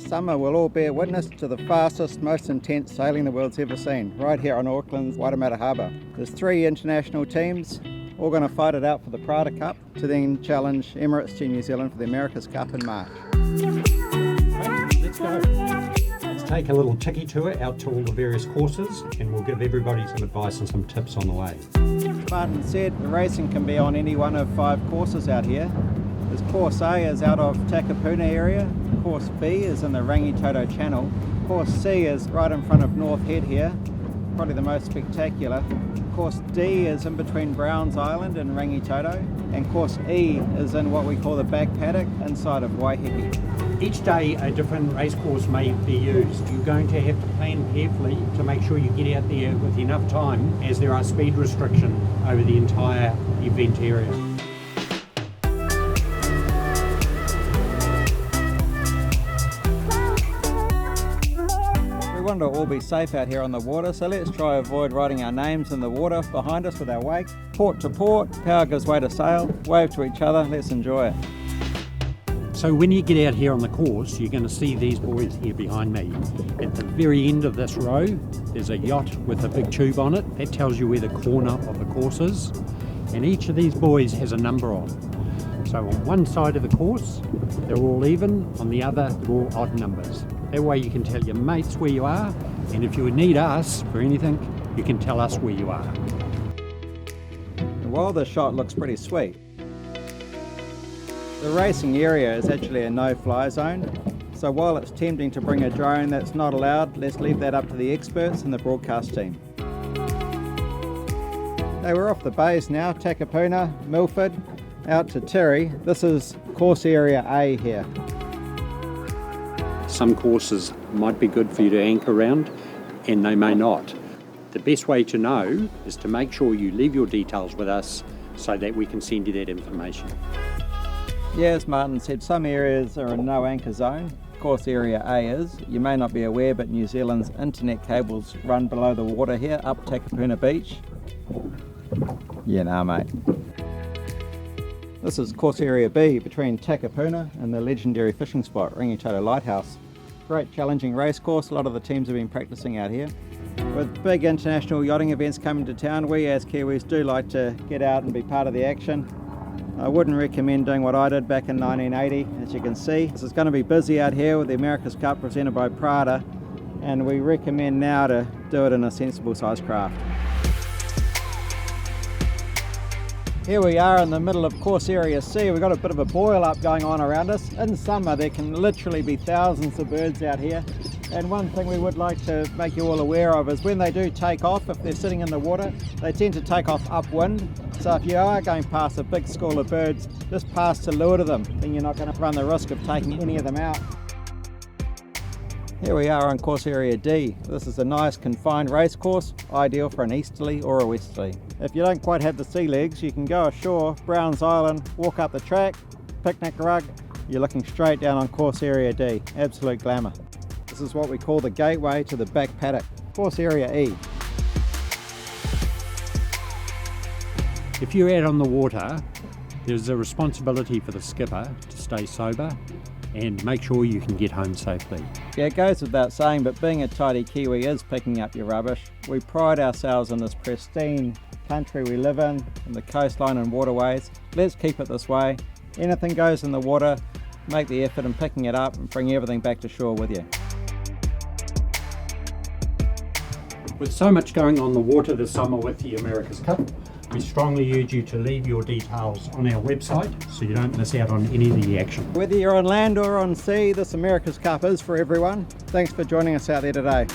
This summer we'll all bear witness to the fastest, most intense sailing the world's ever seen, right here on Auckland's Waitemata Harbour. There's 3 international teams, all going to fight it out for the Prada Cup to then challenge Emirates Team New Zealand for the America's Cup in March. Let's go. Let's take a little tiki tour out to all the various courses and we'll give everybody some advice and some tips on the way. Martin said the racing can be on any one of 5 courses out here. There's Course A is out of Takapuna area, Course B is in the Rangitoto Channel, Course C is right in front of North Head here, probably the most spectacular. Course D is in between Browns Island and Rangitoto, and Course E is in what we call the back paddock inside of Waiheke. Each day a different race course may be used. You're going to have to plan carefully to make sure you get out there with enough time, as there are speed restrictions over the entire event area. We want to all be safe out here on the water, so let's try avoid writing our names in the water behind us with our wake. Port to port, power gives way to sail, wave to each other, let's enjoy it. So when you get out here on the course, you're going to see these boys here behind me. At the very end of this row, there's a yacht with a big tube on it. That tells you where the corner of the course is. And each of these boys has a number on. So on one side of the course, they're all even, on the other, they're all odd numbers. That way you can tell your mates where you are, and if you need us for anything, you can tell us where you are. And while this shot looks pretty sweet, the racing area is actually a no-fly zone, so while it's tempting to bring a drone, that's not allowed. Let's leave that up to the experts and the broadcast team. Hey, we're off the bays now, Takapuna, Milford, out to Terry. This is course area A here. Some courses might be good for you to anchor around, and they may not. The best way to know is to make sure you leave your details with us so that we can send you that information. Yeah, as Martin said, some areas are in no anchor zone. Course area A is. You may not be aware, but New Zealand's internet cables run below the water here, up Takapuna Beach. Yeah, nah, mate. This is course area B, between Takapuna and the legendary fishing spot, Rangitoto Lighthouse. Great challenging race course, a lot of the teams have been practicing out here. With big international yachting events coming to town, we as Kiwis do like to get out and be part of the action. I wouldn't recommend doing what I did back in 1980, as you can see. This is going to be busy out here with the America's Cup presented by Prada, and we recommend now to do it in a sensible sized craft. Here we are in the middle of course area C. We've got a bit of a boil up going on around us. In summer there can literally be thousands of birds out here, and one thing we would like to make you all aware of is when they do take off, if they're sitting in the water, they tend to take off upwind. So if you are going past a big school of birds, just pass to lure to them, then you're not going to run the risk of taking any of them out. Here we are on course area D. This is a nice confined race course, ideal for an easterly or a westerly. If you don't quite have the sea legs, you can go ashore, Browns Island, walk up the track, picnic rug, you're looking straight down on course area D. Absolute glamour. This is what we call the gateway to the back paddock, course area E. If you're out on the water, there's a responsibility for the skipper to stay sober and make sure you can get home safely. Yeah, it goes without saying, but being a tidy Kiwi is picking up your rubbish. We pride ourselves in this pristine country we live in, and the coastline and waterways. Let's keep it this way. Anything goes in the water, make the effort in picking it up and bring everything back to shore with you. With so much going on the water this summer with the America's Cup, we strongly urge you to leave your details on our website so you don't miss out on any of the action. Whether you're on land or on sea, this America's Cup is for everyone. Thanks for joining us out there today.